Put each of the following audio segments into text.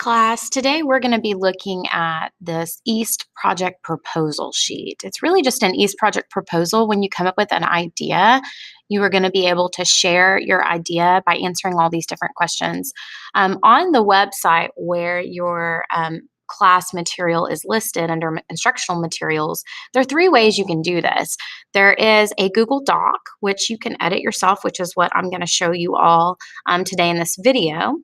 class. Today we're going to be looking at this East project proposal sheet. It's really just an East project proposal. When you come up with an idea, you are going to be able to share your idea by answering all these different questions. On the website where your class material is listed under instructional materials, there are three ways you can do this. There is a Google Doc, which you can edit yourself, which is what I'm going to show you all today in this video.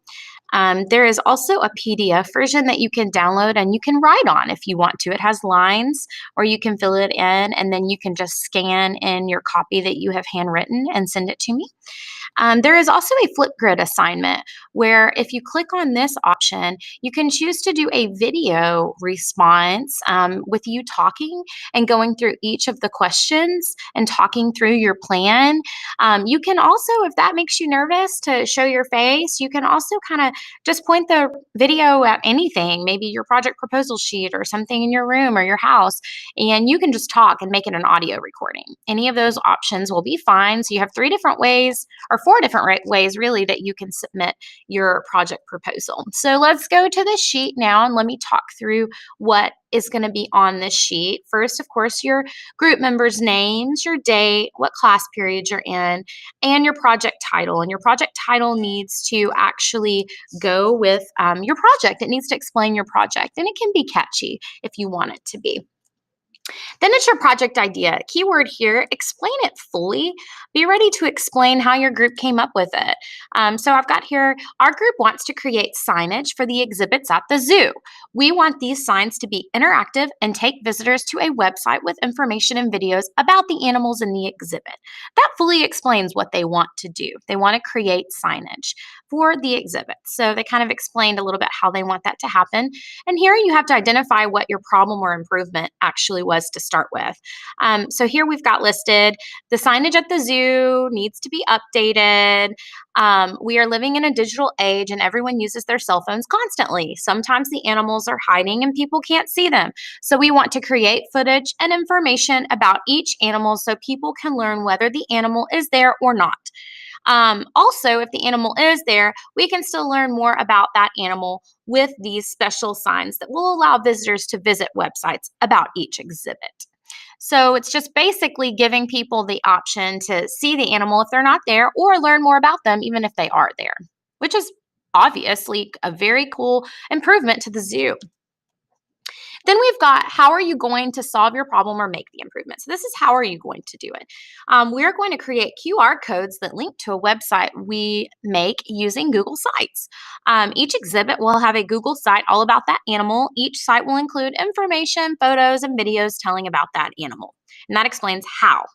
There is also a PDF version that you can download and you can write on if you want to. It has lines, or you can fill it in and then you can just scan in your copy that you have handwritten and send it to me. There is also a Flipgrid assignment where if you click on this option, you can choose to do a video response with you talking and going through each of the questions and talking through your plan. You can also, if that makes you nervous to show your face, you can also kind of just point the video at anything, maybe your project proposal sheet or something in your room or your house, and you can just talk and make it an audio recording. Any of those options will be fine. So you have three different ways, or four different ways really, that you can submit your project proposal. So let's go to the sheet now and let me talk through what is going to be on this sheet. First, of course, your group members' names, your date, what class period you're in, and your project title. And your project title needs to actually go with your project. It needs to explain your project, and it can be catchy if you want it to be. Then it's your project idea. Keyword here, explain it fully. Be ready to explain how your group came up with it. So I've got here, our group wants to create signage for the exhibits at the zoo. We want these signs to be interactive and take visitors to a website with information and videos about the animals in the exhibit. That fully explains what they want to do. They want to create signage for the exhibit. So they kind of explained a little bit how they want that to happen. And here you have to identify what your problem or improvement actually was to start with. So here we've got listed the signage at the zoo needs to be updated. We are living in a digital age and everyone uses their cell phones constantly. Sometimes the animals are hiding and people can't see them. So we want to create footage and information about each animal so people can learn whether the animal is there or not. Also, if the animal is there, we can still learn more about that animal with these special signs that will allow visitors to visit websites about each exhibit. So it's just basically giving people the option to see the animal if they're not there, or learn more about them even if they are there, which is obviously a very cool improvement to the zoo. Then we've got, how are you going to solve your problem or make the improvement? So this is how are you going to do it. We're going to create QR codes that link to a website we make using Google Sites. Each exhibit will have a Google site all about that animal. Each site will include information, photos, and videos telling about that animal. And that explains how.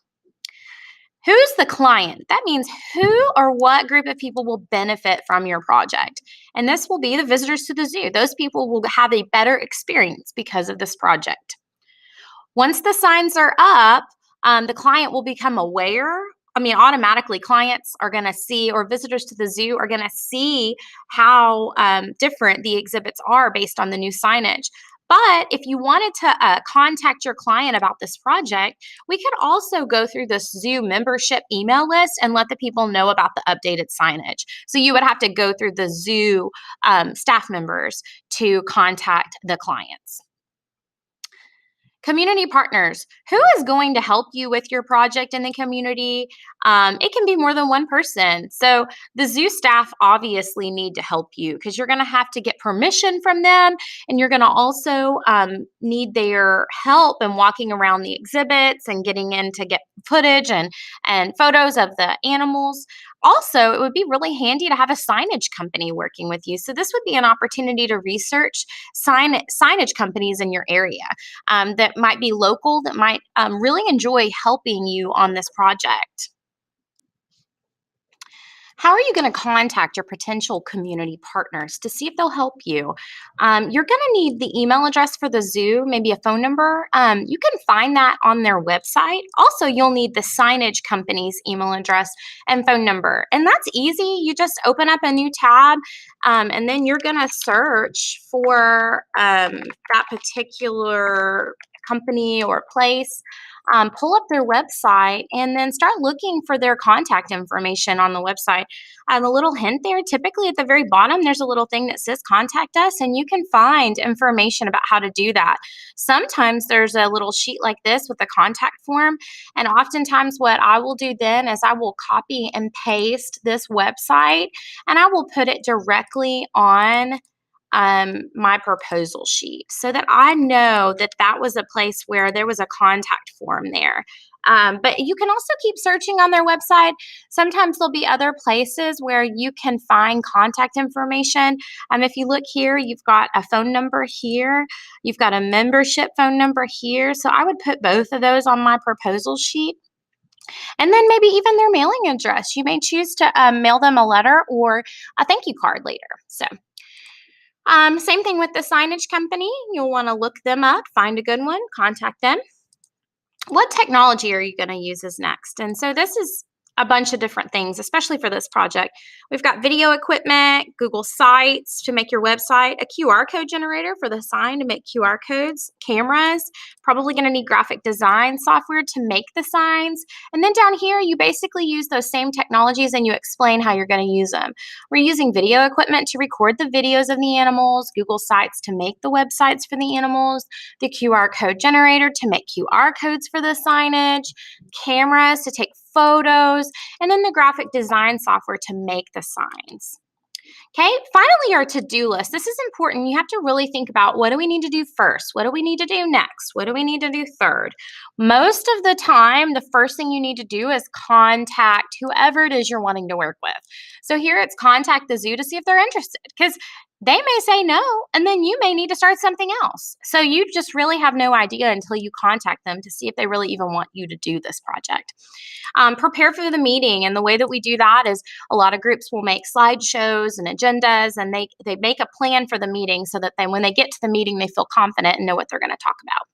Who's the client? That means who or what group of people will benefit from your project. And this will be the visitors to the zoo. Those people will have a better experience because of this project. Once the signs are up, the client will become aware. Automatically clients are going to see, or visitors to the zoo are going to see how different the exhibits are based on the new signage. But if you wanted to contact your client about this project, we could also go through this zoo membership email list and let the people know about the updated signage. So you would have to go through the zoo staff members to contact the clients. Community partners. Who is going to help you with your project in the community? It can be more than one person. So the zoo staff obviously need to help you because you're going to have to get permission from them, and you're going to also need their help in walking around the exhibits and getting in to get footage and photos of the animals. Also, it would be really handy to have a signage company working with you. So this would be an opportunity to research signage companies in your area that might be local, that might really enjoy helping you on this project. How are you going to contact your potential community partners to see if they'll help you? You're going to need the email address for the zoo, maybe a phone number. You can find that on their website. Also, you'll need the signage company's email address and phone number. And that's easy. You just open up a new tab, and then you're going to search for that particular company or place, pull up their website and then start looking for their contact information on the website. A little hint there, typically at the very bottom, there's a little thing that says contact us, and you can find information about how to do that. Sometimes there's a little sheet like this with a contact form. And oftentimes, what I will do then is I will copy and paste this website and I will put it directly on my proposal sheet so that I know that that was a place where there was a contact form there. But you can also keep searching on their website. Sometimes there'll be other places where you can find contact information. If you look here, you've got a phone number here, you've got a membership phone number here. So I would put both of those on my proposal sheet. And then maybe even their mailing address. You may choose to mail them a letter or a thank you card later. So same thing with the signage company. You'll want to look them up, find a good one, contact them. What technology are you going to use is next? And so this is a bunch of different things, especially for this project. We've got video equipment, Google Sites to make your website, a QR code generator for the sign to make QR codes, cameras, probably going to need graphic design software to make the signs. And then down here, you basically use those same technologies and you explain how you're going to use them. We're using video equipment to record the videos of the animals, Google Sites to make the websites for the animals, the QR code generator to make QR codes for the signage, cameras to take photos, and then the graphic design software to make the signs. Okay, finally, our to-do list. This is important. You have to really think about, what do we need to do first? What do we need to do next? What do we need to do third? Most of the time, the first thing you need to do is contact whoever it is you're wanting to work with. So here it's contact the zoo to see if they're interested, because they may say no, and then you may need to start something else. So you just really have no idea until you contact them to see if they really even want you to do this project. Prepare for the meeting, and the way that we do that is a lot of groups will make slideshows and agendas, and they make a plan for the meeting so that when they get to the meeting, they feel confident and know what they're going to talk about.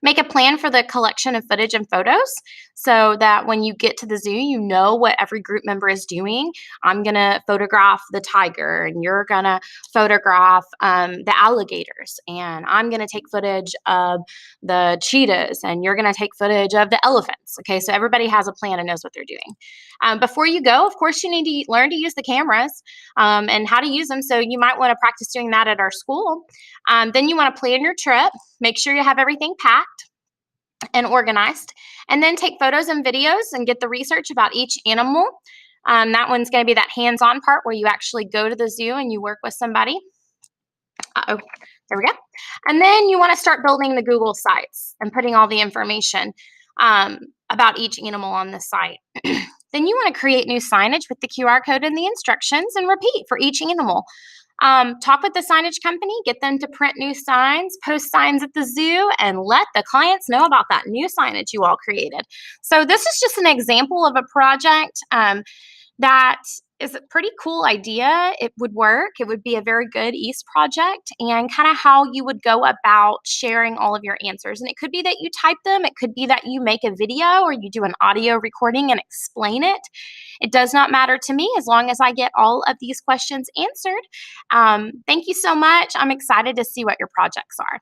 Make a plan for the collection of footage and photos so that when you get to the zoo, you know what every group member is doing. I'm going to photograph the tiger, and you're going to photograph the alligators, and I'm going to take footage of the cheetahs, and you're going to take footage of the elephants. Okay, so everybody has a plan and knows what they're doing. Before you go, of course, you need to learn to use the cameras and how to use them. So you might want to practice doing that at our school. Then you want to plan your trip. Make sure you have everything packed and organized, and then take photos and videos and get the research about each animal. That one's going to be that hands-on part where you actually go to the zoo and you work with somebody. There we go. And then you want to start building the Google Sites and putting all the information about each animal on the site. Then you want to create new signage with the QR code and the instructions and repeat for each animal. Talk with the signage company, get them to print new signs, post signs at the zoo, and let the clients know about that new signage you all created. So this is just an example of a project that is a pretty cool idea. It would work. It would be a very good East project, and kind of how you would go about sharing all of your answers. And it could be that you type them. It could be that you make a video or you do an audio recording and explain it. It does not matter to me as long as I get all of these questions answered. Thank you so much. I'm excited to see what your projects are.